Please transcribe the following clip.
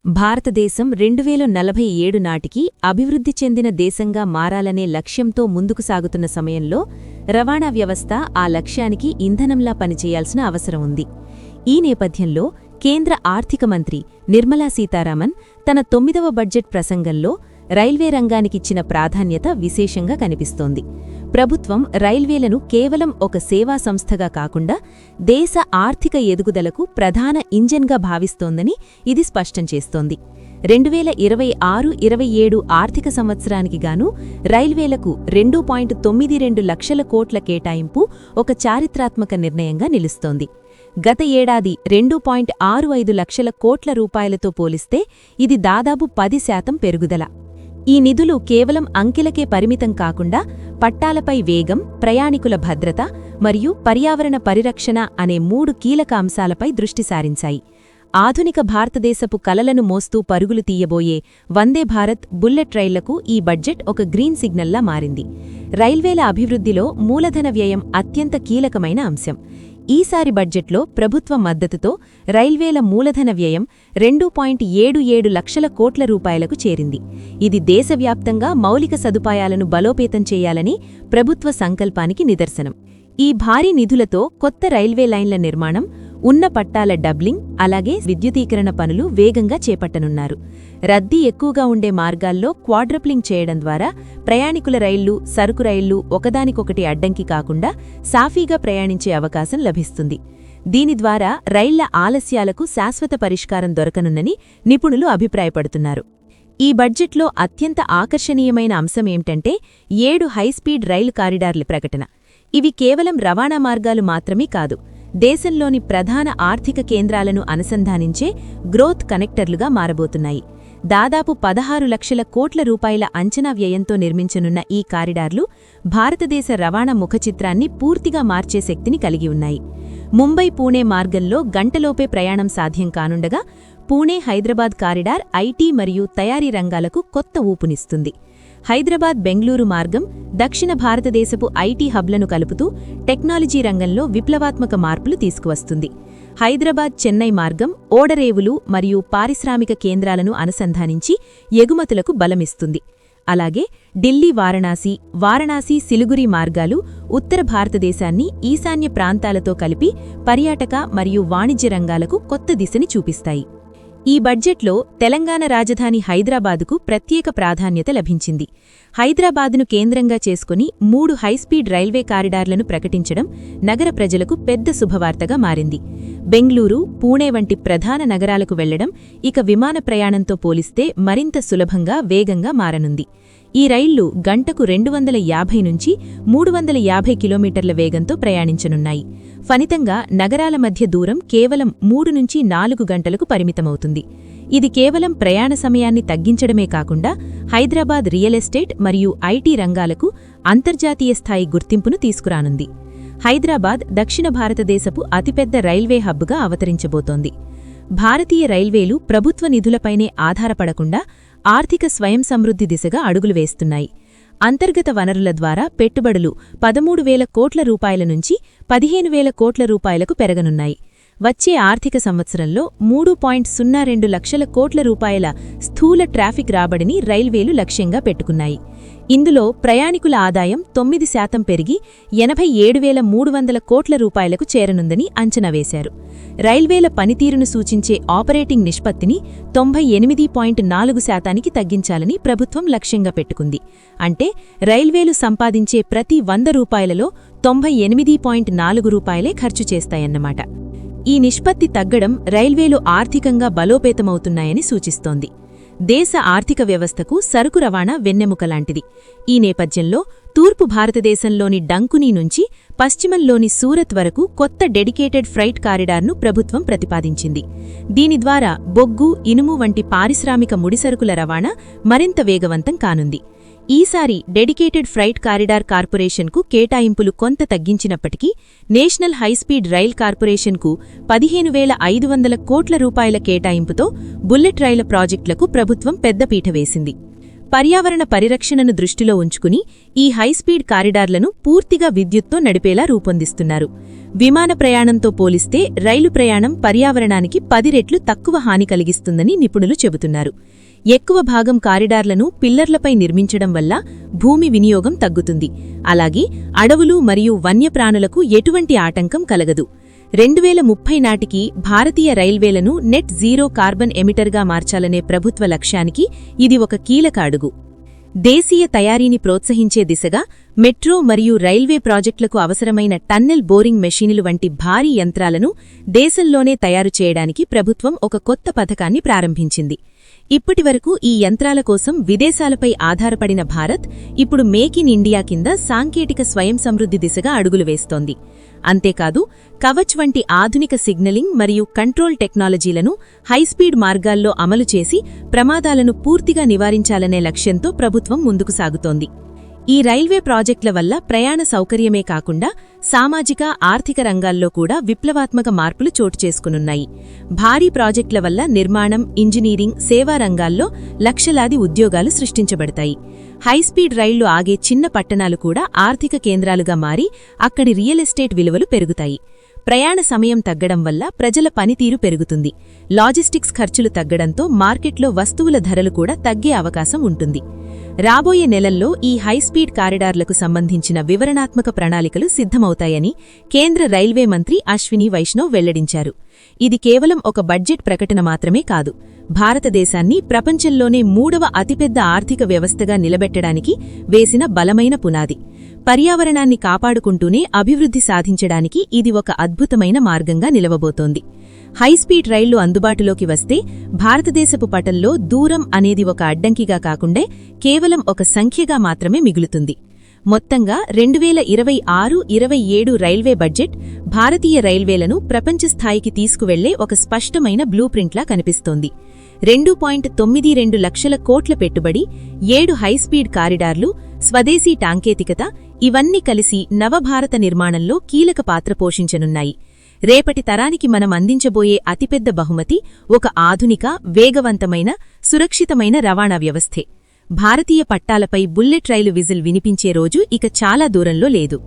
భారతదేశం 2047 నాటికి అభివృద్ధి చెందిన దేశంగా మారాలనే లక్ష్యంతో ముందుకు సాగుతున్న సమయంలో రవాణా వ్యవస్థ ఆ లక్ష్యానికి ఇంధనంలా పనిచేయాల్సిన అవసరం ఉంది. ఈ నేపథ్యంలో కేంద్ర ఆర్థిక మంత్రి నిర్మలా సీతారామన్ తన 9వ బడ్జెట్ ప్రసంగంలో రైల్వే రంగానికిచ్చిన ప్రాధాన్యత విశేషంగా కనిపిస్తోంది. ప్రభుత్వం రైల్వేలను కేవలం ఒక సేవా సంస్థగా కాకుండా దేశ ఆర్థిక ఎదుగుదలకు ప్రధాన ఇంజన్గా భావిస్తోందని ఇది స్పష్టం చేస్తోంది. 2026-27 ఆర్థిక సంవత్సరానికి గాను రైల్వేలకు 2.92 లక్షల కోట్ల కేటాయింపు ఒక చారిత్రాత్మక నిర్ణయంగా నిలుస్తోంది. గత ఏడాది 2.65 లక్షల కోట్ల రూపాయలతో పోలిస్తే ఇది దాదాపు 10% పెరుగుదల. ఈ నిధులు కేవలం అంకెలకే పరిమితం కాకుండా పట్టాలపై వేగం, ప్రయాణికుల భద్రత మరియు పర్యావరణ పరిరక్షణ అనే 3 కీలక అంశాలపై దృష్టి సారించాయి. ఆధునిక భారతదేశపు కలలను మోస్తూ పరుగులు తీయబోయే వందే భారత్, బుల్లెట్ రైళ్లకు ఈ బడ్జెట్ ఒక గ్రీన్ సిగ్నల్లా మారింది. రైల్వేల అభివృద్ధిలో మూలధన వ్యయం అత్యంత కీలకమైన అంశం. ఈసారి బడ్జెట్లో ప్రభుత్వ మద్దతుతో రైల్వేల మూలధన వ్యయం 2.77 లక్షల కోట్ల రూపాయలకు చేరింది. ఇది దేశవ్యాప్తంగా మౌలిక సదుపాయాలను బలోపేతం చేయాలని ప్రభుత్వ సంకల్పానికి నిదర్శనం. ఈ భారీ నిధులతో కొత్త రైల్వే లైన్ల నిర్మాణం, ఉన్న పట్టాల డబ్లింగ్, అలాగే విద్యుదీకరణ పనులు వేగంగా చేపట్టనున్నారు. రద్దీ ఎక్కువగా ఉండే మార్గాల్లో క్వాడ్రప్లింగ్ చేయడం ద్వారా ప్రయాణికుల రైళ్లు, సరుకు రైళ్లు ఒకదానికొకటి అడ్డంకి కాకుండా సాఫీగా ప్రయాణించే అవకాశం లభిస్తుంది. దీని ద్వారా రైళ్ల ఆలస్యాలకు శాశ్వత పరిష్కారం దొరకనున్నని నిపుణులు అభిప్రాయపడుతున్నారు. ఈ బడ్జెట్లో అత్యంత ఆకర్షణీయమైన అంశమేంటంటే 7 హైస్పీడ్ రైలు కారిడార్ల ప్రకటన. ఇవి కేవలం రవాణా మార్గాలు మాత్రమే కాదు, దేశంలోని ప్రధాన ఆర్థిక కేంద్రాలను అనుసంధానించే గ్రోత్ కనెక్టర్లుగా మారబోతున్నాయి. దాదాపు 16 లక్షల కోట్ల రూపాయల అంచనా వ్యయంతో నిర్మించనున్న ఈ కారిడార్లు భారతదేశ రవాణా ముఖచిత్రాన్ని పూర్తిగా మార్చే శక్తిని కలిగి ఉన్నాయి. ముంబై-పూణే మార్గంలో గంటలోపే ప్రయాణం సాధ్యం కానుండగా, పూణే-హైదరాబాద్ కారిడార్ ఐటీ మరియు తయారీ రంగాలకు కొత్త ఊపునిస్తుంది. హైదరాబాద్-బెంగళూరు మార్గం దక్షిణ భారతదేశపు ఐటీ హబ్లను కలుపుతూ టెక్నాలజీ రంగంలో విప్లవాత్మక మార్పులు తీసుకువస్తుంది. హైదరాబాద్-చెన్నై మార్గం ఓడరేవులు మరియు పారిశ్రామిక కేంద్రాలను అనుసంధానించి ఎగుమతులకు బలమిస్తుంది. అలాగే ఢిల్లీ-వారణాసి, వారణాసి-సిలిగురి మార్గాలు ఉత్తర భారతదేశాన్ని ఈశాన్య ప్రాంతాలతో కలిపి పర్యాటక మరియు వాణిజ్య రంగాలకు కొత్త దిశని చూపిస్తాయి. ఈ బడ్జెట్లో తెలంగాణ రాజధాని హైదరాబాదుకు ప్రత్యేక ప్రాధాన్యత లభించింది. హైదరాబాదును కేంద్రంగా చేసుకుని 3 హైస్పీడ్ రైల్వే కారిడార్లను ప్రకటించడం నగర ప్రజలకు పెద్ద శుభవార్తగా మారింది. బెంగళూరు, పూణే వంటి ప్రధాన నగరాలకు వెళ్లడం ఇక విమాన ప్రయాణంతో పోలిస్తే మరింత సులభంగా, వేగంగా మారనుంది. ఈ రైళ్లు గంటకు 250 నుంచి 350 కిలోమీటర్ల వేగంతో ప్రయాణించనున్నాయి. ఫలితంగా నగరాల మధ్య దూరం కేవలం 3 నుంచి 4 గంటలకు పరిమితమవుతుంది. ఇది కేవలం ప్రయాణ సమయాన్ని తగ్గించడమే కాకుండా హైదరాబాద్ రియల్ ఎస్టేట్ మరియు ఐటీ రంగాలకు అంతర్జాతీయ స్థాయి గుర్తింపును తీసుకురానుంది. హైదరాబాద్ దక్షిణ భారతదేశపు అతిపెద్ద రైల్వే హబ్గా అవతరించబోతోంది. భారతీయ రైల్వేలు ప్రభుత్వ నిధులపైనే ఆధారపడకుండా ఆర్థిక స్వయం సమృద్ధి దిశగా అడుగులు వేస్తున్నాయి. అంతర్గత వనరుల ద్వారా పెట్టుబడులు 13,000 కోట్ల రూపాయల నుంచి 15,000 కోట్ల రూపాయలకు పెరగనున్నాయి. వచ్చే ఆర్థిక సంవత్సరంలో 3.02 లక్షల కోట్ల రూపాయల స్థూల ట్రాఫిక్ రాబడిని రైల్వేలు లక్ష్యంగా పెట్టుకున్నాయి. ఇందులో ప్రయాణికుల ఆదాయం 9% పెరిగి 87,300 కోట్ల రూపాయలకు చేరనుందని అంచనా వేశారు. రైల్వేల పనితీరును సూచించే ఆపరేటింగ్ నిష్పత్తిని 98.4%కి తగ్గించాలని ప్రభుత్వం లక్ష్యంగా పెట్టుకుంది. అంటే రైల్వేలు సంపాదించే ప్రతి 100 రూపాయలలో 98.4 రూపాయలే ఖర్చు చేస్తాయన్నమాట. ఈ నిష్పత్తి తగ్గడం రైల్వేలు ఆర్థికంగా బలోపేతమవుతున్నాయని సూచిస్తోంది. దేశ ఆర్థిక వ్యవస్థకు సరుకు రవాణా వెన్నెముకలాంటిది. ఈ నేపథ్యంలో తూర్పు భారతదేశంలోని డంకునీ నుంచి పశ్చిమంలోని సూరత్ వరకు కొత్త డెడికేటెడ్ ఫ్రైట్ కారిడార్ను ప్రభుత్వం ప్రతిపాదించింది. దీని ద్వారా బొగ్గు, ఇనుము వంటి పారిశ్రామిక ముడిసరుకుల రవాణా మరింత వేగవంతం కానుంది. ఈసారి డెడికేటెడ్ ఫ్రైట్ కారిడార్ కార్పొరేషన్కు కేటాయింపులు కొంత తగ్గించినప్పటికీ నేషనల్ హైస్పీడ్ రైల్ కార్పొరేషన్కు 15,500 కోట్ల రూపాయల కేటాయింపుతో బుల్లెట్ రైళ్ల ప్రాజెక్టులకు ప్రభుత్వం పెద్దపీట వేసింది. పర్యావరణ పరిరక్షణను దృష్టిలో ఉంచుకుని ఈ హైస్పీడ్ కారిడార్లను పూర్తిగా విద్యుత్తో నడిపేలా రూపొందిస్తున్నారు. విమాన ప్రయాణంతో పోలిస్తే రైలు ప్రయాణం పర్యావరణానికి 10 రెట్లు తక్కువ హాని కలిగిస్తుందని నిపుణులు చెబుతున్నారు. ఎక్కువ భాగం కారిడార్లను పిల్లర్లపై నిర్మించడం వల్ల భూమి వినియోగం తగ్గుతుంది. అలాగే అడవులు మరియు వన్యప్రాణులకు ఎటువంటి ఆటంకం కలగదు. 2030 నాటికి భారతీయ రైల్వేలను నెట్ జీరో కార్బన్ ఎమిటర్గా మార్చాలనే ప్రభుత్వ లక్ష్యానికి ఇది ఒక కీలక అడుగు. దేశీయ తయారీని ప్రోత్సహించే దిశగా మెట్రో మరియు రైల్వే ప్రాజెక్టులకు అవసరమైన టన్నెల్ బోరింగ్ మెషీనులు వంటి భారీ యంత్రాలను దేశంలోనే తయారు చేయడానికి ప్రభుత్వం ఒక కొత్త పథకాన్ని ప్రారంభించింది. ఇప్పటివరకు ఈ యంత్రాల కోసం విదేశాలపై ఆధారపడిన భారత్ ఇప్పుడు మేక్ ఇన్ ఇండియా కింద సాంకేతిక స్వయం సమృద్ధి దిశగా అడుగులు వేస్తోంది. అంతేకాదు, కవచ్ వంటి ఆధునిక సిగ్నలింగ్ మరియు కంట్రోల్ టెక్నాలజీలను హైస్పీడ్ మార్గాల్లో అమలు చేసి ప్రమాదాలను పూర్తిగా నివారించాలనే లక్ష్యంతో ప్రభుత్వం ముందుకు సాగుతోంది. ఈ రైల్వే ప్రాజెక్టుల వల్ల ప్రయాణ సౌకర్యమే కాకుండా సామాజిక, ఆర్థిక రంగాల్లో కూడా విప్లవాత్మక మార్పులు చోటు చేసుకునున్నాయి. భారీ ప్రాజెక్టుల వల్ల నిర్మాణం, ఇంజనీరింగ్, సేవా రంగాల్లో లక్షలాది ఉద్యోగాలు సృష్టించబడతాయి. హైస్పీడ్ రైళ్లు ఆగే చిన్న పట్టణాలు కూడా ఆర్థిక కేంద్రాలుగా మారి అక్కడి రియల్ ఎస్టేట్ విలువలు పెరుగుతాయి. ప్రయాణ సమయం తగ్గడం వల్ల ప్రజల పనితీరు పెరుగుతుంది. లాజిస్టిక్స్ ఖర్చులు తగ్గడంతో మార్కెట్లో వస్తువుల ధరలు కూడా తగ్గే అవకాశం ఉంటుంది. రాబోయే నెలల్లో ఈ హైస్పీడ్ కారిడార్లకు సంబంధించిన వివరణాత్మక ప్రణాళికలు సిద్ధమవుతాయని కేంద్ర రైల్వే మంత్రి అశ్విని వైష్ణవ్ వెల్లడించారు. ఇది కేవలం ఒక బడ్జెట్ ప్రకటన మాత్రమే కాదు, భారతదేశాన్ని ప్రపంచంలోనే 3వ అతిపెద్ద ఆర్థిక వ్యవస్థగా నిలబెట్టడానికి వేసిన బలమైన పునాది. పర్యావరణాన్ని కాపాడుకుంటూనే అభివృద్ధి సాధించడానికి ఇది ఒక అద్భుతమైన మార్గంగా నిలవబోతోంది. హైస్పీడ్ రైళ్లు అందుబాటులోకి వస్తే భారతదేశపు పటంలో దూరం అనేది ఒక అడ్డంకిగా కాకుండా కేవలం ఒక సంఖ్యగా మాత్రమే మిగులుతుంది. మొత్తంగా 2026-27 రైల్వే బడ్జెట్ భారతీయ రైల్వేలను ప్రపంచ స్థాయికి తీసుకువెళ్లే ఒక స్పష్టమైన బ్లూప్రింట్లా కనిపిస్తోంది. 2.92 లక్షల కోట్ల పెట్టుబడి, 7 హైస్పీడ్ కారిడార్లు, స్వదేశీ సాంకేతికత ఇవన్నీ కలిసి నవభారత నిర్మాణంలో కీలక పాత్ర పోషించనున్నాయి. రేపటి తరానికి మనం అందించబోయే అతిపెద్ద బహుమతి ఒక ఆధునిక, వేగవంతమైన, సురక్షితమైన రవాణా వ్యవస్థే. భారతీయ పట్టాలపై బుల్లెట్ రైలు విజిల్ వినిపించే రోజు ఇక చాలా దూరంలో లేదు.